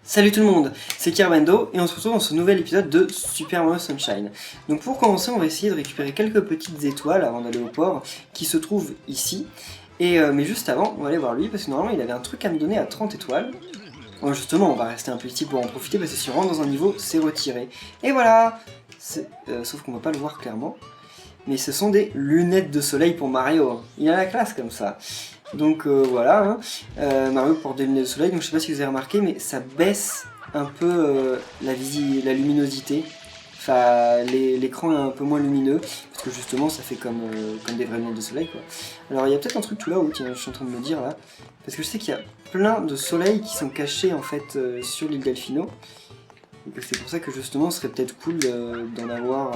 Salut tout le monde, c'est Kerbendo et on se retrouve dans ce nouvel épisode de Super Mario Sunshine. Donc pour commencer, on va essayer de récupérer quelques petites étoiles avant d'aller au port qui se trouvent ici. Mais juste avant, on va aller voir lui parce que normalement il avait un truc à me donner à 30 étoiles. Bon, justement, on va rester un peu ici pour en profiter parce que si on rentre dans un niveau, c'est retiré. Et voilà. Sauf qu'on va pas le voir clairement. Mais ce sont des lunettes de soleil pour Mario. Il a la classe comme ça. Donc voilà, hein. Mario porte des lunettes de soleil, donc je sais pas si vous avez remarqué, mais ça baisse un peu la luminosité. Enfin, l'écran est un peu moins lumineux, parce que justement ça fait comme des vraies lunettes de soleil, quoi. Alors il y a peut-être un truc tout là-haut, tiens, je suis en train de me dire là, parce que je sais qu'il y a plein de soleils qui sont cachés en fait sur l'île Delfino. Donc c'est pour ça que justement ce serait peut-être cool d'en avoir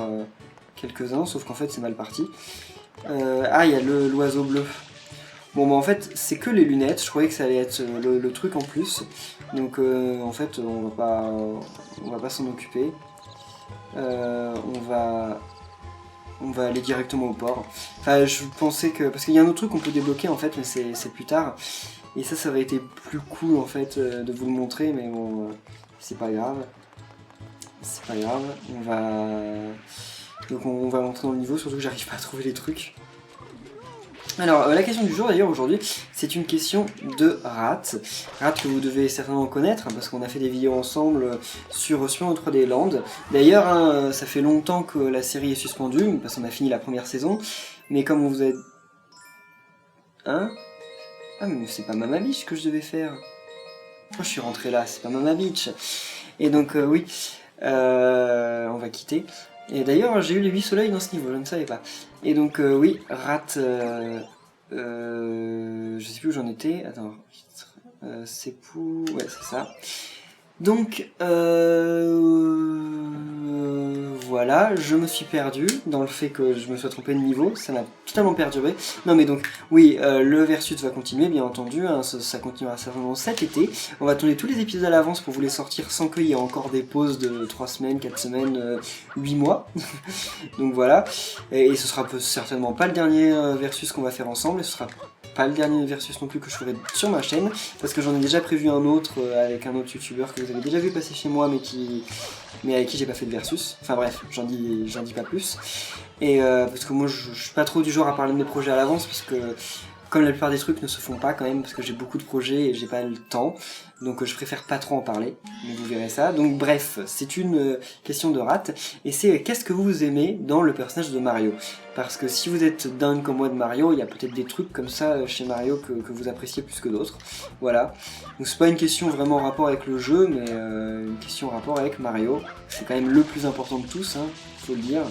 quelques-uns, sauf qu'en fait c'est mal parti. Ah, il y a l'oiseau bleu. Bon bah en fait c'est que les lunettes, je croyais que ça allait être le truc en plus, donc en fait on va pas s'en occuper, on va aller directement au port. Enfin je pensais que, parce qu'il y a un autre truc qu'on peut débloquer en fait, mais c'est plus tard, et ça aurait été plus cool en fait de vous le montrer, mais bon c'est pas grave, on va rentrer dans le niveau, surtout que j'arrive pas à trouver les trucs. Alors, la question du jour d'ailleurs aujourd'hui, c'est une question de Rat. Rat que vous devez certainement connaître, parce qu'on a fait des vidéos ensemble sur Super Mario 3D Land. D'ailleurs, hein, ça fait longtemps que la série est suspendue, parce qu'on a fini la première saison. Mais comme on vous a... Hein? Ah mais c'est pas Mama Beach que je devais faire. Pourquoi je suis rentré là? C'est pas Mama Beach. Et donc oui, on va quitter. Et d'ailleurs, j'ai eu les 8 soleils dans ce niveau, je ne savais pas. Et donc, oui, Rat... je sais plus où j'en étais. Attends. C'est pour... Ouais, c'est ça. Donc, voilà, je me suis perdu dans le fait que je me sois trompé de niveau, ça m'a totalement perturbé. Non mais donc, oui, le Versus va continuer, bien entendu, hein, ça continuera certainement cet été. On va tourner tous les épisodes à l'avance pour vous les sortir sans qu'il y ait encore des pauses de 3 semaines, 4 semaines, 8 mois. Donc voilà, et ce sera certainement pas le dernier Versus qu'on va faire ensemble, et ce sera pas le dernier Versus non plus que je ferai sur ma chaîne, parce que j'en ai déjà prévu un autre avec un autre youtubeur que vous avez déjà vu passer chez moi, mais avec qui j'ai pas fait de Versus. Enfin bref, j'en dis pas plus. Et parce que moi je suis pas trop du genre à parler de mes projets à l'avance, parce que comme la plupart des trucs ne se font pas quand même, parce que j'ai beaucoup de projets et j'ai pas le temps, donc je préfère pas trop en parler, mais vous verrez ça. Donc bref, c'est une question de Rat, et c'est qu'est-ce que vous aimez dans le personnage de Mario? Parce que si vous êtes dingue comme moi de Mario, il y a peut-être des trucs comme ça chez Mario que vous appréciez plus que d'autres. Voilà. Donc c'est pas une question vraiment en rapport avec le jeu, mais une question en rapport avec Mario. C'est quand même le plus important de tous, hein, faut le dire.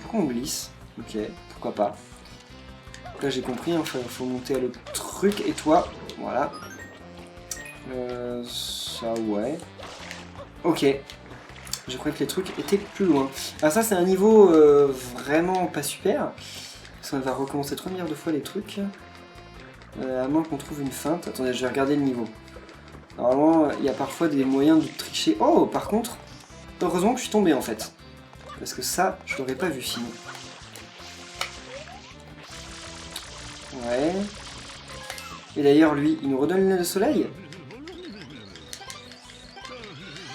Pourquoi on glisse? Ok, pourquoi pas. Donc là j'ai compris, hein, faut monter à le truc, et toi, voilà. Ça ouais. Ok. Je croyais que les trucs étaient plus loin. Alors ça c'est un niveau vraiment pas super. Parce qu'on va recommencer 3 milliards de fois les trucs. À moins qu'on trouve une feinte. Attendez, je vais regarder le niveau. Normalement, il y a parfois des moyens de tricher. Oh, par contre, heureusement que je suis tombé en fait. Parce que ça, je l'aurais pas vu sinon. Ouais. Et d'ailleurs, lui, il nous redonne les lunettes de soleil.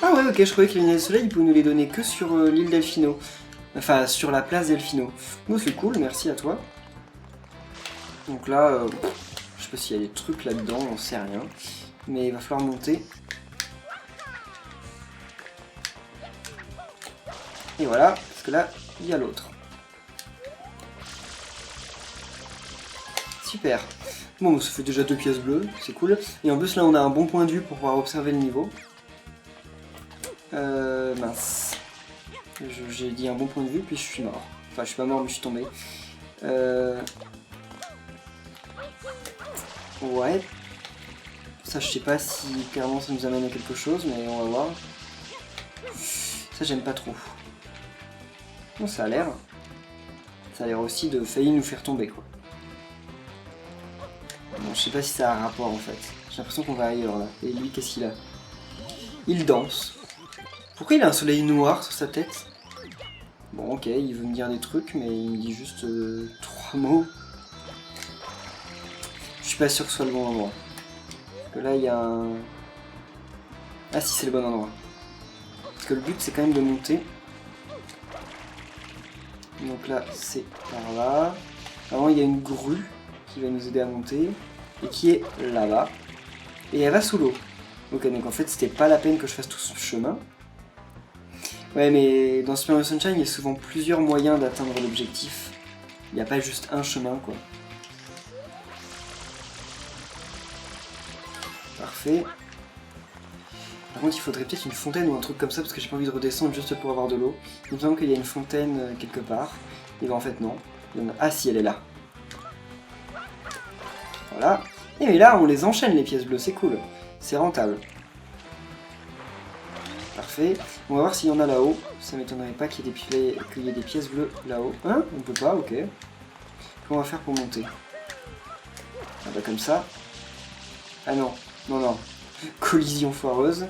Ah ouais, ok, je croyais que les lunettes de soleil, il pouvait nous les donner que sur l'île Delfino. Enfin, sur la place Delfino. Bon, c'est cool, merci à toi. Donc là, je sais pas s'il y a des trucs là-dedans, on sait rien. Mais il va falloir monter. Et voilà, parce que là, il y a l'autre. Super. Bon, ça fait déjà 2 pièces bleues, c'est cool. Et en plus, là, on a un bon point de vue pour pouvoir observer le niveau. Mince. J'ai dit un bon point de vue, puis je suis mort. Enfin, je suis pas mort, mais je suis tombé. Ouais. Ça, je sais pas si clairement ça nous amène à quelque chose, mais on va voir. Ça, j'aime pas trop. Bon, ça a l'air. Ça a l'air aussi de failli nous faire tomber, quoi. Bon, je sais pas si ça a un rapport, en fait. J'ai l'impression qu'on va ailleurs, là. Et lui, qu'est-ce qu'il a? Il danse. Pourquoi il a un soleil noir sur sa tête? Bon, ok, il veut me dire des trucs, mais il me dit juste 3 mots. Je suis pas sûr que ce soit le bon endroit. Parce que là, il y a un... Ah si, c'est le bon endroit. Parce que le but, c'est quand même de monter. Donc là, c'est par là. Normalement, il y a une grue qui va nous aider à monter. Et qui est là-bas. Et elle va sous l'eau. Ok, donc en fait, c'était pas la peine que je fasse tout ce chemin. Ouais, mais dans Super Mario Sunshine, il y a souvent plusieurs moyens d'atteindre l'objectif. Il n'y a pas juste un chemin, quoi. Parfait. Par contre, il faudrait peut-être une fontaine ou un truc comme ça, parce que j'ai pas envie de redescendre juste pour avoir de l'eau. Il me semble qu'il y a une fontaine quelque part. Et ben en fait, non. Ah si, elle est là. Voilà. Et mais là, on les enchaîne, les pièces bleues, c'est cool. C'est rentable. Parfait. On va voir s'il y en a là-haut. Ça m'étonnerait pas qu'il y ait des pièces bleues là-haut. Hein? On peut pas, ok. Comment on va faire pour monter? Ah bah comme ça. Ah non, non, non. Collision foireuse.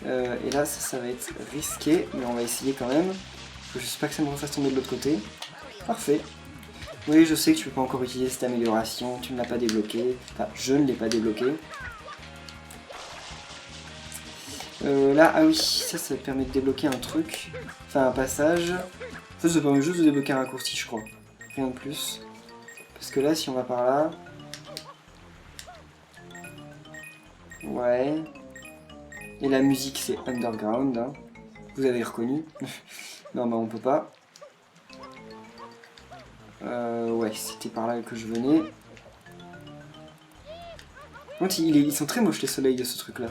Et là, ça va être risqué, mais on va essayer quand même. Faut juste pas que ça me refasse tomber de l'autre côté. Parfait. Oui, je sais que tu peux pas encore utiliser cette amélioration, tu ne l'as pas débloqué. Enfin, je ne l'ai pas débloqué. Là, ah oui, ça permet de débloquer un truc. Enfin, un passage. Ça permet juste de débloquer un raccourci, je crois. Rien de plus. Parce que là, si on va par là... Ouais... Et la musique, c'est Underground, hein. Vous avez reconnu. Non, bah on peut pas. Ouais, c'était par là que je venais. Donc, ils sont très moches les soleils de ce truc-là.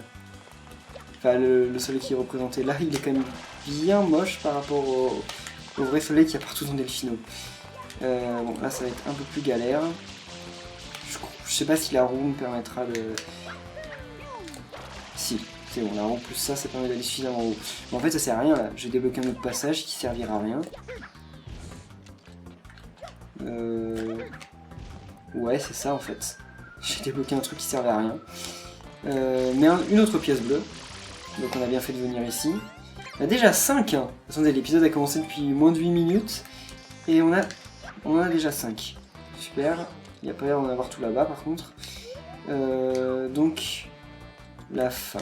Enfin, le soleil qui est représenté là, il est quand même bien moche par rapport au vrai soleil qu'il y a partout dans Delphino. Bon, là, ça va être un peu plus galère. Je sais pas si la roue me permettra de... Si, c'est bon, la roue plus ça permet d'aller suffisamment haut. Mais en fait, ça sert à rien, là. J'ai débloqué un autre passage qui servira à rien. Ouais, c'est ça, en fait. J'ai débloqué un truc qui servait à rien. Mais une autre pièce bleue. Donc on a bien fait de venir ici. On a déjà 5, hein. Attendez, l'épisode a commencé depuis moins de 8 minutes. Et on a déjà 5. Super. Il n'y a pas l'air d'en avoir tout là-bas par contre. Donc, la fin.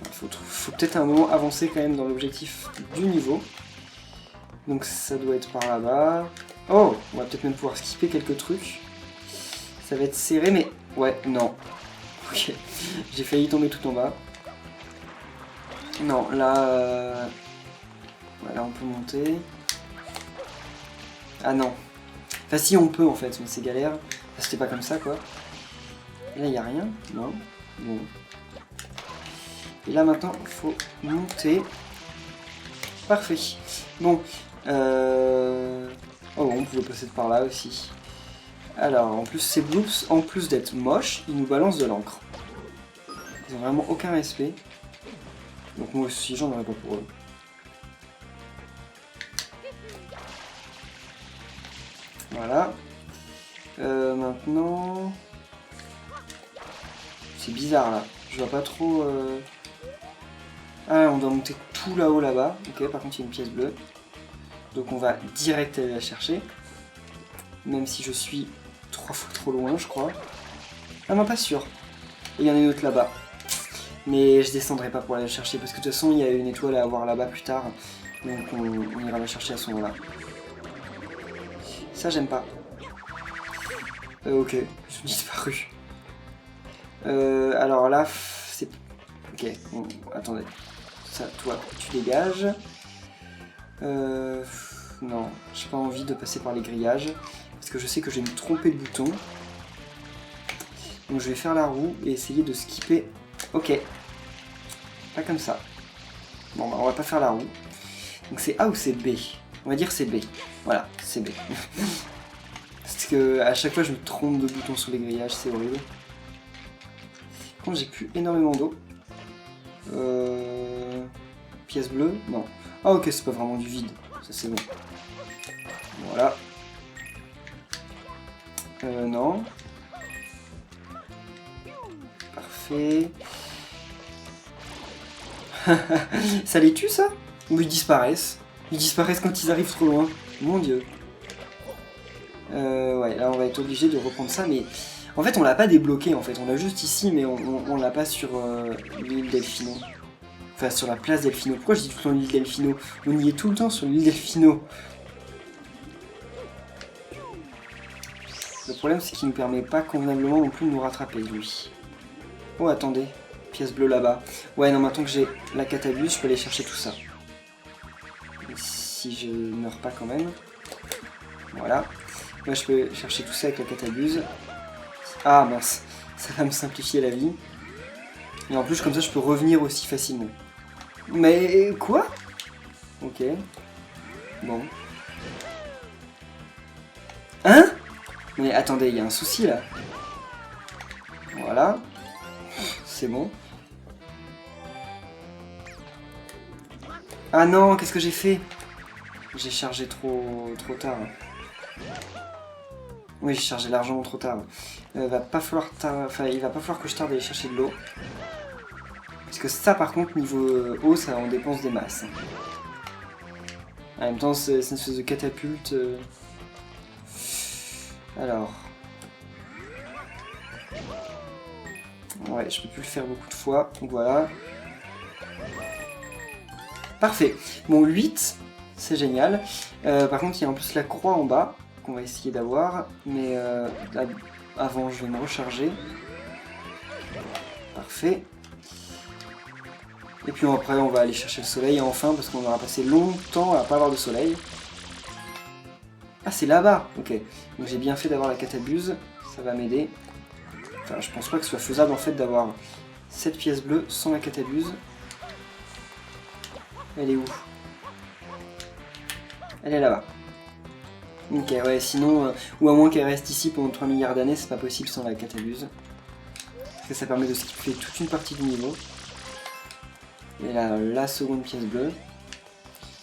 Enfin, faut peut-être à un moment avancer quand même dans l'objectif du niveau. Donc ça doit être par là-bas. Oh, on va peut-être même pouvoir skipper quelques trucs. Ça va être serré, mais... Ouais, non. Ok, j'ai failli tomber tout en bas. Non, là... Voilà, on peut monter. Ah non. Enfin si, on peut en fait, mais c'est galère. Enfin, c'était pas comme ça, quoi. Et là, il n'y a rien. Non. Bon. Et là, maintenant, il faut monter. Parfait. Bon. Oh, on pouvait passer par là aussi. Alors, en plus, ces bloops, en plus d'être moches, ils nous balancent de l'encre. Ils ont vraiment aucun respect. Donc moi aussi, j'en aurais pas pour eux. Voilà. Maintenant... C'est bizarre, là. Je vois pas trop... Ah, on doit monter tout là-haut, là-bas. Ok, par contre, il y a une pièce bleue. Donc on va direct aller la chercher. Même si je suis 3 fois trop loin, je crois. Ah non, pas sûr. Et il y en a une autre là-bas. Mais je descendrai pas pour aller la chercher, parce que de toute façon, il y a une étoile à avoir là-bas plus tard. Donc on ira la chercher à ce moment-là. Ça, j'aime pas. Ok, ils sont disparus. Alors là, c'est... Ok, bon, attendez. Ça, toi, tu dégages. Non, j'ai pas envie de passer par les grillages. Parce que je sais que je vais me tromper de bouton. Donc je vais faire la roue et essayer de skipper. Ok. Pas comme ça. Bon, bah on va pas faire la roue. Donc c'est A ou c'est B? On va dire c'est B. Voilà, c'est B. Parce que à chaque fois je me trompe de bouton sur les grillages, c'est horrible. Par contre j'ai plus énormément d'eau. Pièce bleue? Non. Ah ok, c'est pas vraiment du vide. Ça c'est bon. Voilà. Non. Parfait. Ça les tue ça? Ou ils disparaissent? Ils disparaissent quand ils arrivent trop loin. Mon dieu. Ouais, là on va être obligé de reprendre ça, mais... En fait on l'a pas débloqué en fait, on l'a juste ici, mais on l'a pas sur l'île Delphino. Enfin, sur la place Delfino. Pourquoi je dis tout le temps l'île Delfino? On y est tout le temps sur l'île Delfino. Le problème, c'est qu'il ne nous permet pas convenablement non plus de nous rattraper, lui. Oh, attendez. Pièce bleue là-bas. Ouais, non, maintenant que j'ai la catabuse, je peux aller chercher tout ça. Si je meurs pas quand même. Voilà. Moi, je peux chercher tout ça avec la catabuse. Ah, mince. Ça va me simplifier la vie. Et en plus, comme ça, je peux revenir aussi facilement. Mais quoi? Ok. Bon. Hein? Mais attendez, il y a un souci là. Voilà. C'est bon. Ah non, qu'est-ce que j'ai fait? J'ai chargé trop tard. Oui, j'ai chargé largement trop tard. Il va pas falloir que je tarde à aller chercher de l'eau. Parce que ça, par contre, niveau eau, ça en dépense des masses. En même temps, c'est une espèce de catapulte. Alors. Ouais, je peux plus le faire beaucoup de fois. Donc voilà. Parfait. Bon, 8, c'est génial. Par contre, il y a en plus la croix en bas, qu'on va essayer d'avoir. Mais avant, je vais me recharger. Parfait. Et puis après, on va aller chercher le soleil, enfin, parce qu'on aura passé longtemps à pas avoir de soleil. Ah, c'est là-bas. Ok. Donc j'ai bien fait d'avoir la catabuse. Ça va m'aider. Enfin, je pense pas que ce soit faisable, en fait, d'avoir cette pièce bleue sans la catabuse. Elle est où? Elle est là-bas. Ok, ouais, sinon, ou à moins qu'elle reste ici pendant 3 milliards d'années, c'est pas possible sans la catabuse. Parce que ça permet de skipper toute une partie du niveau. Et là, la seconde pièce bleue.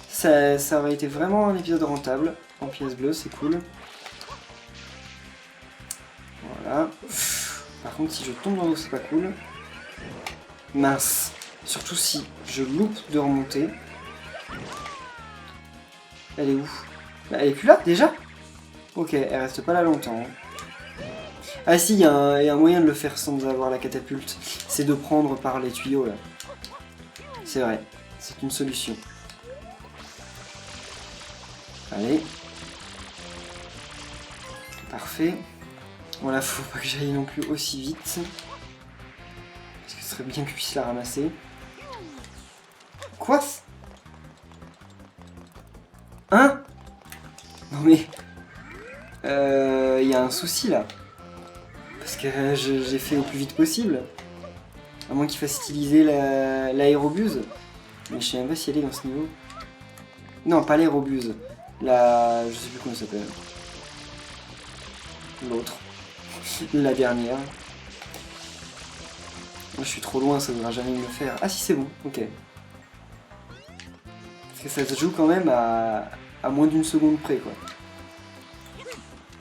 Ça aurait été vraiment un épisode rentable en pièce bleue, c'est cool. Voilà. Par contre, si je tombe dans l'eau, c'est pas cool. Mince. Surtout si je loupe de remonter. Elle est où? Elle est plus là, déjà? Ok, elle reste pas là longtemps. Ah si, il y a un moyen de le faire sans avoir la catapulte. C'est de prendre par les tuyaux, là. C'est vrai, c'est une solution. Allez. Parfait. Voilà, faut pas que j'aille non plus aussi vite. Parce que ce serait bien que je puisse la ramasser. Quoi? Hein? Non mais... y a un souci là. Parce que j'ai fait au plus vite possible. À moins qu'il fasse utiliser l'aérobuse. Mais je sais même pas si elle est dans ce niveau. Non, pas l'aérobuse. Je sais plus comment ça s'appelle. L'autre. La dernière. Je suis trop loin, ça ne devra jamais me le faire. Ah si, c'est bon, ok. Parce que ça se joue quand même à moins d'une seconde près, quoi.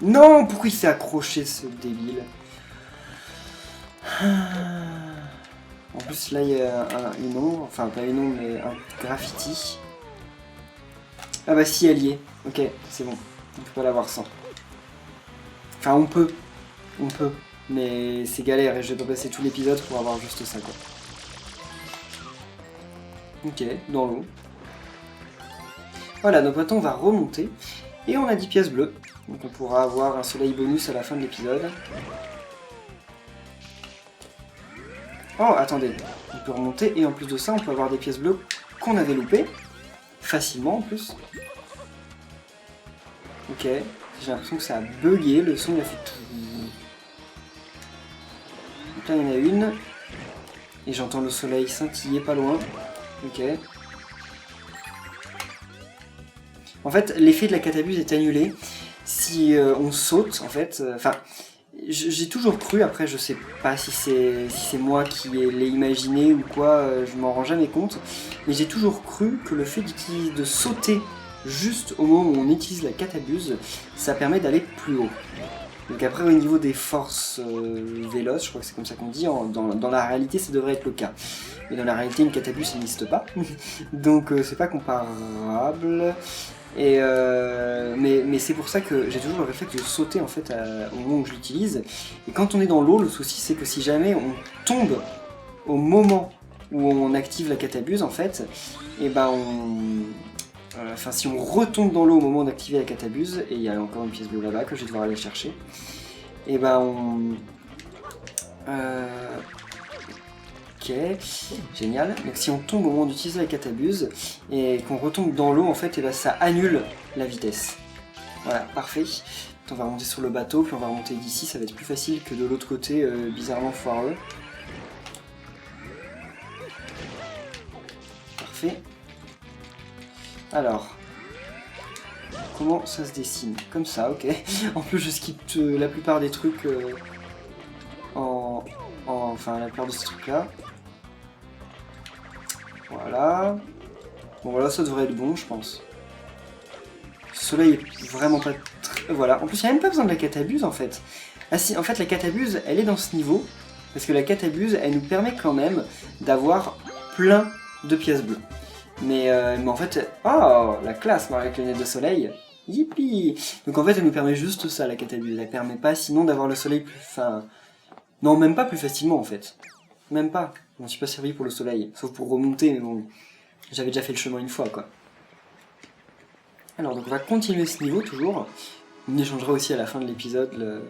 Non, pourquoi il s'est accroché, ce débile? En plus, là, il y a une ombre. Enfin, pas une ombre, mais un graffiti. Ah bah si, elle y est. Ok, c'est bon. On peut pas l'avoir sans. Enfin, on peut. On peut. Mais c'est galère et je vais pas passer tout l'épisode pour avoir juste ça, quoi. Ok, dans l'eau. Voilà, donc maintenant on va remonter. Et on a 10 pièces bleues. Donc on pourra avoir un soleil bonus à la fin de l'épisode. Oh, attendez. On peut remonter et en plus de ça, on peut avoir des pièces bleues qu'on avait loupées. Facilement en plus. Ok. J'ai l'impression que ça a bugué. Le son il a fait tout. Donc là il y en a une. Et j'entends le soleil scintiller pas loin. Ok. En fait, l'effet de la catabuse est annulé si on saute, en fait. Enfin, j'ai toujours cru, après je sais pas si c'est moi qui l'ai imaginé ou quoi, je m'en rends jamais compte, mais j'ai toujours cru que le fait de sauter juste au moment où on utilise la catabuse, ça permet d'aller plus haut. Donc après, au niveau des forces véloces, je crois que c'est comme ça qu'on dit, dans la réalité ça devrait être le cas. Mais dans la réalité, une catabuse n'existe pas, donc c'est pas comparable. Et mais c'est pour ça que j'ai toujours le réflexe de sauter en fait au moment où je l'utilise. Et quand on est dans l'eau, le souci c'est que si jamais on tombe au moment où on active la catabuse en fait, et ben enfin si on retombe dans l'eau au moment d'activer la catabuse, et il y a encore une pièce bleue là-bas que je vais devoir aller chercher, et ben ok, génial. Donc si on tombe au moment d'utiliser la catabuse et qu'on retombe dans l'eau en fait, et ben ça annule la vitesse. Voilà, parfait. On va remonter sur le bateau, puis on va remonter d'ici, ça va être plus facile que de l'autre côté, bizarrement foireux. Parfait. Alors, comment ça se dessine? Comme ça, ok. En plus, je skippe la plupart des trucs enfin, la plupart de ces trucs-là. Voilà. Bon, voilà, ça devrait être bon, je pense. Ce soleil est vraiment pas très... Voilà. En plus, il n'y a même pas besoin de la catabuse, en fait. Ah si, en fait, la catabuse, elle est dans ce niveau. Parce que la catabuse, elle nous permet quand même d'avoir plein de pièces bleues. Mais en fait... Oh, la classe, avec les lunettes de soleil. Yippee! Donc en fait, elle nous permet juste ça, la catabuse. Elle permet pas, sinon, d'avoir le soleil plus... Enfin... Non, même pas plus facilement, en fait. Même pas. Je m'en suis pas servi pour le soleil. Sauf pour remonter, mais bon... J'avais déjà fait le chemin une fois, quoi. Alors, donc on va continuer ce niveau, toujours. On échangera aussi à la fin de l'épisode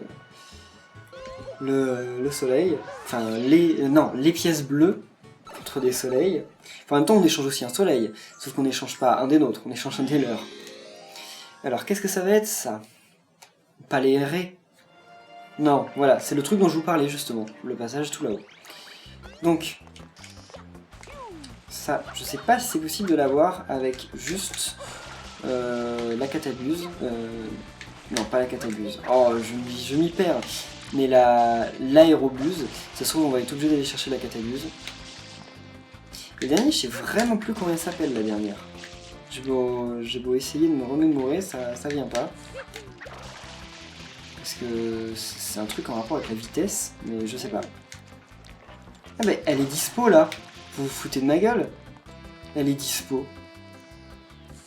le soleil. Enfin, les pièces bleues contre des soleils. Enfin, en même temps, on échange aussi un soleil. Sauf qu'on n'échange pas un des nôtres, on échange un des leurs. Alors, qu'est-ce que ça va être, ça? Pas les raies. Non, voilà, c'est le truc dont je vous parlais, justement. Le passage tout là-haut. Donc... Ça, je sais pas si c'est possible de l'avoir avec juste la catabuse. Non, pas la catabuse. Oh, je m'y perds. Mais l'aérobuse. Ça se trouve, on va être obligé d'aller chercher la catabuse. Le dernier, je sais vraiment plus comment elle s'appelle, la dernière. J'ai beau essayer de me remémorer, ça vient pas. Parce que c'est un truc en rapport avec la vitesse, mais je sais pas. Ah, mais elle est dispo là. Vous vous foutez de ma gueule? Elle est dispo.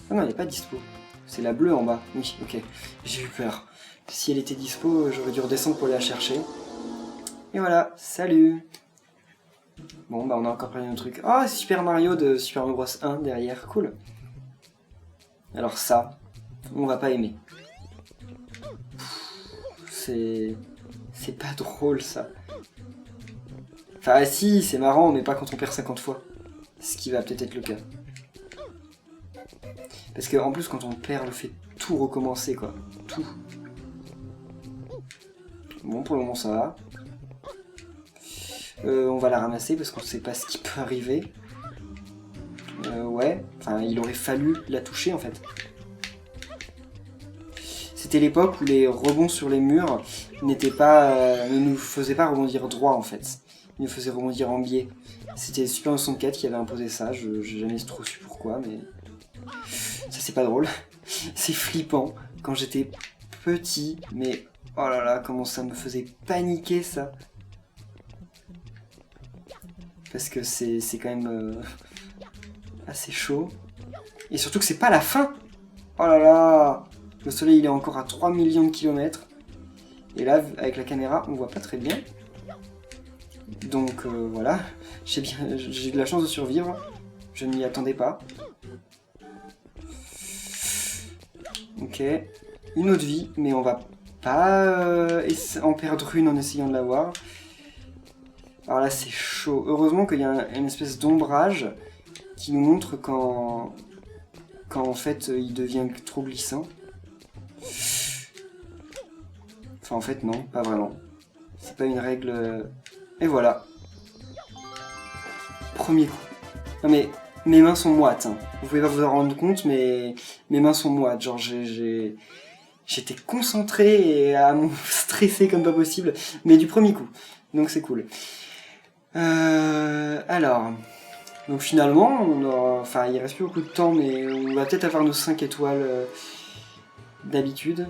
Ah non, elle est pas dispo. C'est la bleue en bas. Oui, ok. J'ai eu peur. Si elle était dispo, j'aurais dû redescendre pour aller la chercher. Et voilà, salut! Bon, bah on a encore plein de trucs. Ah, oh, Super Mario de Super Mario Bros 1 derrière, cool. Alors ça, on va pas aimer. C'est pas drôle ça. Enfin si, c'est marrant, mais pas quand on perd 50 fois. Ce qui va peut-être être le cas. Parce que en plus quand on perd, on fait tout recommencer quoi. Tout. Bon, pour le moment ça va. On va la ramasser parce qu'on sait pas ce qui peut arriver. Ouais, enfin il aurait fallu la toucher en fait. C'était l'époque où les rebonds sur les murs ne nous faisaient pas rebondir droit en fait. Ils nous faisaient rebondir en biais. C'était Super 64 qui avait imposé ça, j'ai jamais trop su pourquoi, mais... Ça c'est pas drôle. C'est flippant. Quand j'étais petit, mais... Oh là là, comment ça me faisait paniquer ça. Parce que c'est quand même assez chaud. Et surtout que c'est pas la fin. Oh là là. Le soleil il est encore à 3 millions de kilomètres. Et là, avec la caméra, on voit pas très bien. Donc voilà, j'ai eu de la chance de survivre. Je ne m'y attendais pas. Ok. Une autre vie, mais on va pas en perdre une en essayant de l'avoir. Alors là, c'est chaud. Heureusement qu'il y a une espèce d'ombrage qui nous montre quand en fait il devient trop glissant. Enfin en fait non, pas vraiment. C'est pas une règle... Et voilà. Premier coup. Non mais mes mains sont moites. Hein. Vous pouvez pas vous en rendre compte, mais mes mains sont moites. Genre j'étais concentré et à me stresser comme pas possible, mais du premier coup. Donc c'est cool. Alors... Donc finalement, enfin il reste plus beaucoup de temps, mais on va peut-être avoir nos 5 étoiles d'habitude,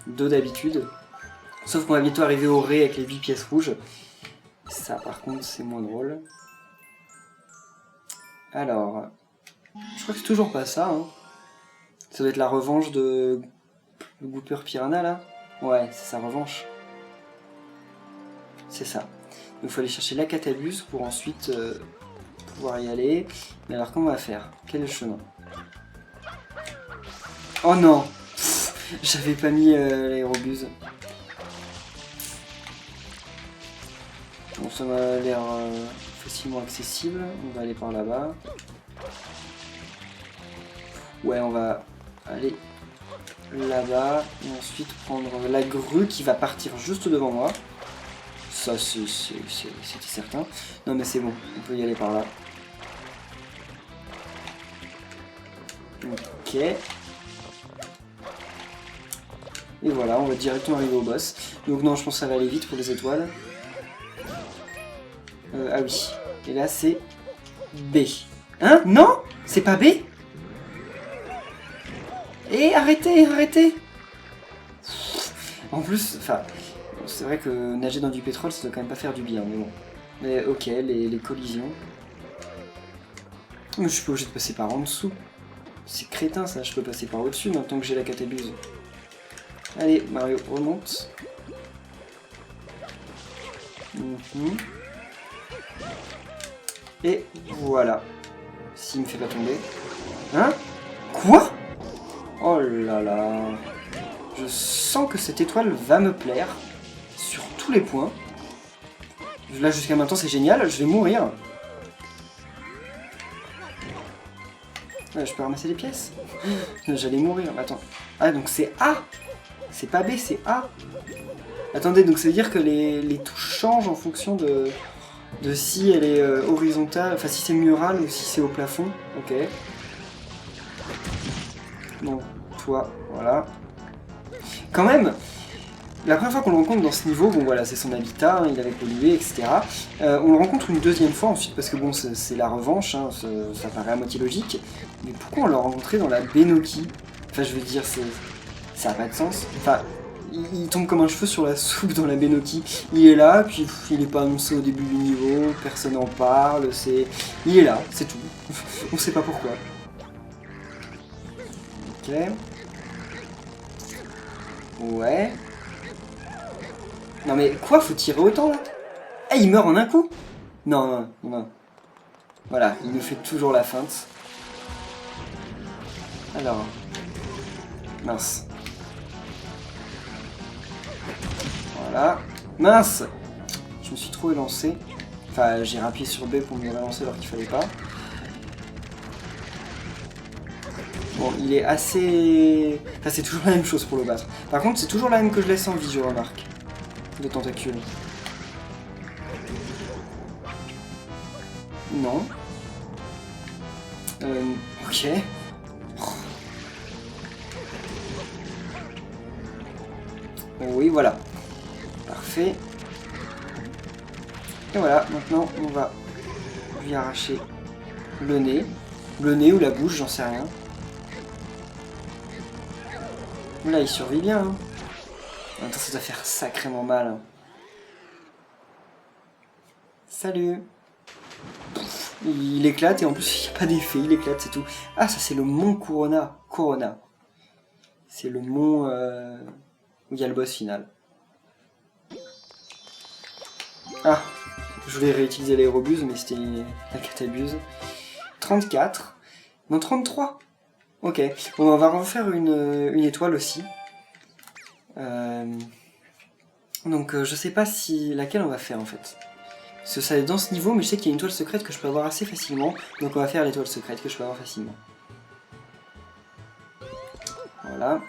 2 d'habitude. Sauf qu'on va bientôt arriver au ré avec les 8 pièces rouges. Ça par contre c'est moins drôle. Alors, je crois que c'est toujours pas ça. Hein. Ça doit être la revanche de Gooper Piranha là. Ouais, c'est sa revanche. C'est ça. Donc il faut aller chercher la catabuse pour ensuite pouvoir y aller. Mais alors comment on va faire? Quel est le chemin? Oh non! J'avais pas mis l'aérobuse. Bon, ça m'a l'air facilement accessible. On va aller par là-bas. Ouais, on va aller là-bas. Et ensuite prendre la grue qui va partir juste devant moi. Ça, c'était certain. Non, mais c'est bon. On peut y aller par là. Ok. Et voilà, on va directement arriver au boss. Donc non, je pense que ça va aller vite pour les étoiles. Ah oui. Et là, c'est B. Hein? Non? C'est pas B? Et arrêtez, arrêtez! En plus, enfin, c'est vrai que nager dans du pétrole, ça doit quand même pas faire du bien, mais bon. Mais ok, les collisions. Mais je suis pas obligé de passer par en dessous. C'est crétin ça, je peux passer par au-dessus maintenant que j'ai la catabuse. Allez, Mario, remonte. Et voilà. S'il me fait pas tomber. Hein? Quoi? Oh là là. Je sens que cette étoile va me plaire. Sur tous les points. Là jusqu'à maintenant c'est génial, je vais mourir. Ouais, je peux ramasser les pièces. J'allais mourir, attends. Ah donc c'est A. C'est pas B, c'est A. Attendez, donc ça veut dire que les touches changent en fonction de si elle est horizontale, enfin si c'est mural ou si c'est au plafond. Ok. Bon, toi, voilà. Quand même, la première fois qu'on le rencontre dans ce niveau, bon voilà, c'est son habitat, hein, il avait pollué, etc. On le rencontre une deuxième fois ensuite, parce que bon, c'est la revanche, hein, ça paraît à moitié logique. Mais pourquoi on l'a rencontré dans la Benoki? Enfin, je veux dire, ça n'a pas de sens. Enfin, il tombe comme un cheveu sur la soupe dans la Benoki. Il est là, puis il n'est pas annoncé au début du niveau, personne n'en parle, il est là, c'est tout. On sait pas pourquoi. Ok. Ouais. Non mais quoi, faut tirer autant là? Eh, il meurt en un coup? Non, non, non. Voilà, il nous fait toujours la feinte. Alors. Mince. Voilà. Mince! Je me suis trop élancé. Enfin, j'ai appuyé sur B pour me relancer alors qu'il fallait pas. Bon, il est assez... Enfin, c'est toujours la même chose pour le battre. Par contre, c'est toujours la même que je laisse en vie, je remarque. De tentacules. Non. Ok. Oui, voilà. Parfait. Et voilà, maintenant, on va lui arracher le nez. Le nez ou la bouche, j'en sais rien. Là, il survit bien. Hein. En même temps, ça doit faire sacrément mal. Hein. Salut. Il éclate et en plus, il n'y a pas d'effet, il éclate, c'est tout. Ah, ça, c'est le mont Corona. Corona. C'est le mont où il y a le boss final. Ah, je voulais réutiliser l'aérobuse, mais c'était la catabuse. 34. Non, 33. Ok, bon, on va refaire une étoile aussi. Donc je sais pas si laquelle on va faire en fait. Parce que ça est dans ce niveau, mais je sais qu'il y a une étoile secrète que je peux avoir assez facilement. Donc on va faire l'étoile secrète que je peux avoir facilement. Voilà.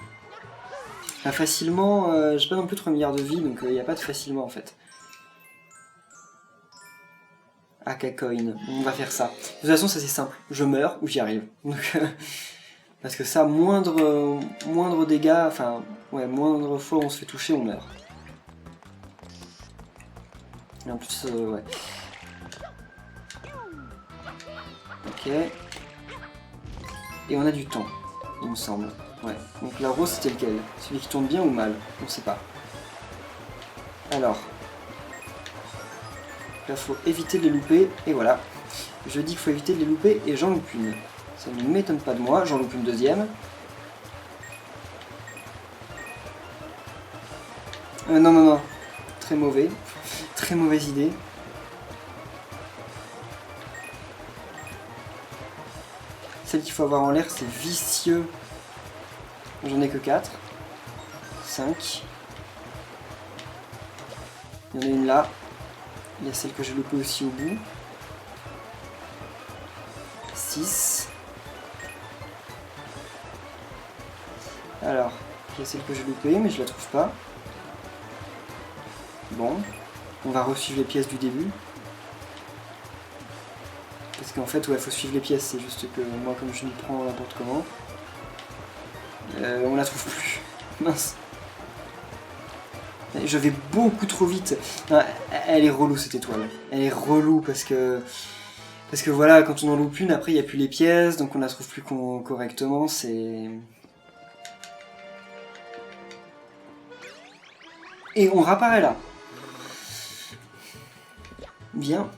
Enfin, facilement, j'ai pas non plus 3 milliards de vie, donc il n'y a pas de facilement en fait. Akacoin, on va faire ça. De toute façon ça c'est simple, je meurs ou j'y arrive. Donc, parce que ça, moindre dégâts, enfin, ouais, moindre fois où on se fait toucher, on meurt. Et en plus, ouais. Ok. Et on a du temps, il me semble. Ouais. Donc la rose c'était lequel? Celui qui tourne bien ou mal? On sait pas. Alors. Là, faut éviter de les louper, et voilà. Je dis qu'il faut éviter de les louper, et j'en loupe une. Ça ne m'étonne pas de moi, j'en loupe une deuxième. Non, non, non. Très mauvais. Très mauvaise idée. Celle qu'il faut avoir en l'air, c'est vicieux. J'en ai que 4. 5. Il y en a une là. Il y a celle que j'ai loupée aussi au bout. 6. Alors, il y a celle que j'ai loupée, mais je la trouve pas. Bon, on va resuivre les pièces du début. Parce qu'en fait, ouais, faut suivre les pièces, c'est juste que moi, comme je m'y prends n'importe comment, on la trouve plus. Mince. Je vais beaucoup trop vite. Non, elle est relou cette étoile. Elle est relou parce que voilà, quand on en loupe une, après il n'y a plus les pièces, donc on la trouve plus correctement, c'est... Et on réapparaît là. Bien.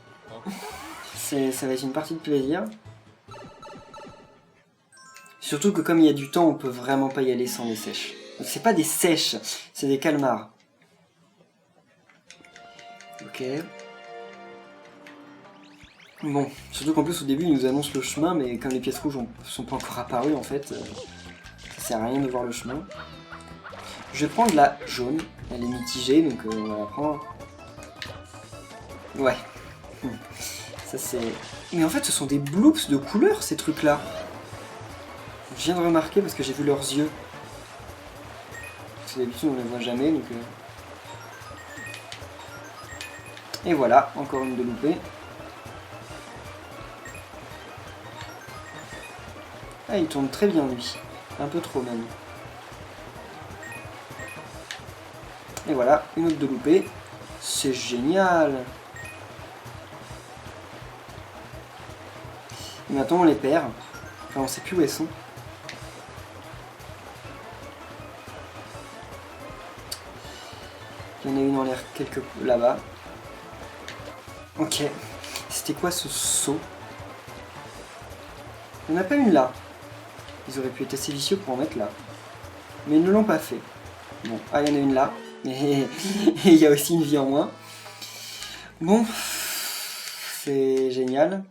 Ça va être une partie de plaisir. Surtout que comme il y a du temps, on peut vraiment pas y aller sans les sèches. C'est pas des sèches, c'est des calmars. Ok. Bon, surtout qu'en plus au début ils nous annoncent le chemin, mais comme les pièces rouges sont pas encore apparues en fait, ça sert à rien de voir le chemin. Je vais prendre la jaune, elle est mitigée donc on va la prendre. Ouais. Ça c'est... Mais en fait ce sont des bloops de couleurs ces trucs là. Je viens de remarquer parce que j'ai vu leurs yeux. Parce que d'habitude on les voit jamais donc... Et voilà, encore une de loupée. Ah, il tourne très bien lui. Un peu trop même. Et voilà, une autre de loupée. C'est génial. Et maintenant on les perd. Enfin, on sait plus où elles sont. Il y en a une en l'air quelque peu là-bas. Ok. C'était quoi ce saut? Il n'y en a pas une là. Ils auraient pu être assez vicieux pour en mettre là. Mais ils ne l'ont pas fait. Bon, ah, il y en a une là. Et il y a aussi une vie en moins. Bon. C'est génial.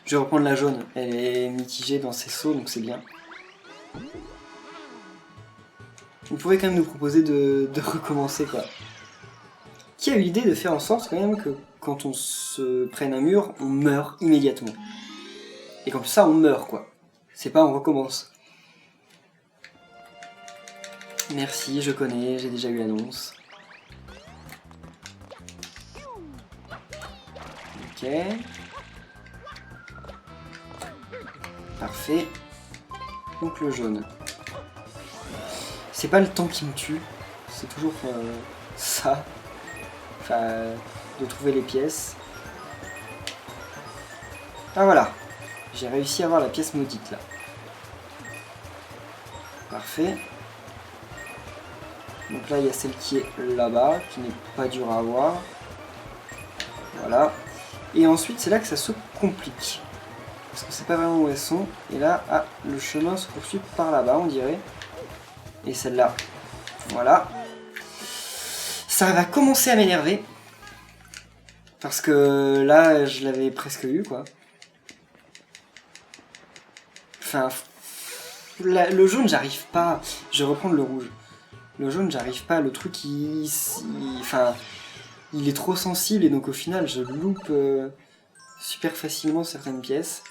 Je vais reprendre la jaune. Elle est mitigée dans ses sauts, donc c'est bien. Vous pourrez quand même nous proposer de recommencer, quoi. Qui a eu l'idée de faire en sorte quand même que quand on se prenne un mur, on meurt immédiatement. Et comme ça, on meurt, quoi. C'est pas on recommence. Merci, je connais, j'ai déjà eu l'annonce. Ok. Parfait. Donc le jaune. C'est pas le temps qui me tue, c'est toujours ça. Enfin, de trouver les pièces. Ah voilà. J'ai réussi à avoir la pièce maudite là. Parfait. Donc là il y a celle qui est là-bas, qui n'est pas dure à avoir. Voilà. Et ensuite c'est là que ça se complique. Parce que c'est pas vraiment où elles sont. Et là, ah, le chemin se poursuit par là-bas on dirait. Et celle-là. Voilà. Ça va commencer à m'énerver. Parce que là, je l'avais presque eu, quoi. Enfin, le jaune, j'arrive pas. Je vais reprendre le rouge. Le jaune, j'arrive pas. Le truc, enfin, il est trop sensible et donc au final, je loupe super facilement certaines pièces.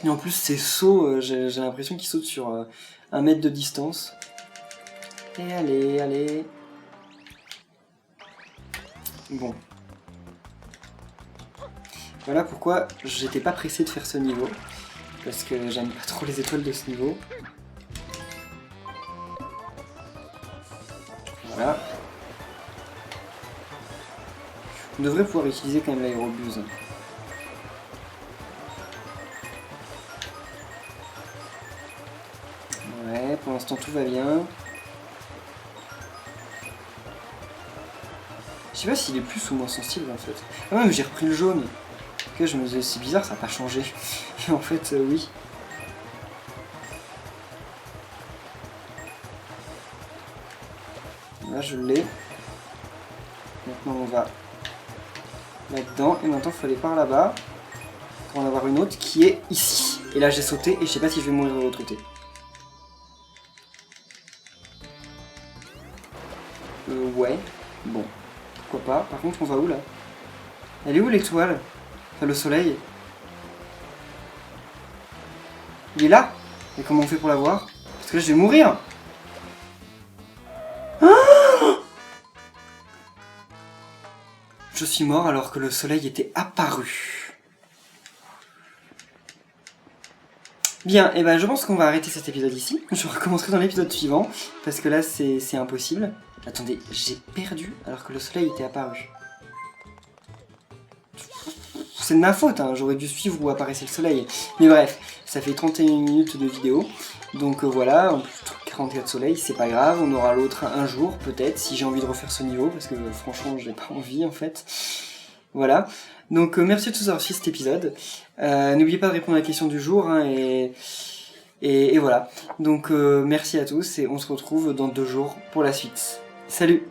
Et en plus, ces sauts, j'ai l'impression qu'ils sautent sur 1 mètre de distance. Et allez, allez. Bon. Voilà pourquoi j'étais pas pressé de faire ce niveau. Parce que j'aime pas trop les étoiles de ce niveau. Voilà. On devrait pouvoir utiliser quand même l'aérobuse. Ouais, pour l'instant tout va bien. Je sais pas s'il est plus ou moins sensible en fait. Ah ouais, mais j'ai repris le jaune. Ok, je me disais c'est bizarre, ça n'a pas changé. Et en fait, oui. Là, je l'ai. Maintenant, on va là-dedans. Et maintenant, il faut aller par là-bas. pour en avoir une autre qui est ici. Et là j'ai sauté et je sais pas si je vais mourir de l'autre côté. Ouais, bon, pourquoi pas. Par contre on va où là? Elle est où l'étoile? Enfin le soleil? Il est là? Et comment on fait pour la voir? Parce que là je vais mourir. Je suis mort alors que le soleil était apparu. Bien, et ben je pense qu'on va arrêter cet épisode ici. Je recommencerai dans l'épisode suivant, parce que là c'est impossible. Attendez, j'ai perdu alors que le soleil était apparu. C'est de ma faute, hein, j'aurais dû suivre où apparaissait le soleil. Mais bref, ça fait 31 minutes de vidéo. Donc voilà, en plus 44 soleils, c'est pas grave, on aura l'autre un jour peut-être, si j'ai envie de refaire ce niveau, parce que franchement j'ai pas envie en fait. Voilà, donc merci de tous avoir suivi cet épisode. N'oubliez pas de répondre à la question du jour, hein, et voilà. Donc merci à tous, et on se retrouve dans 2 jours pour la suite. Salut!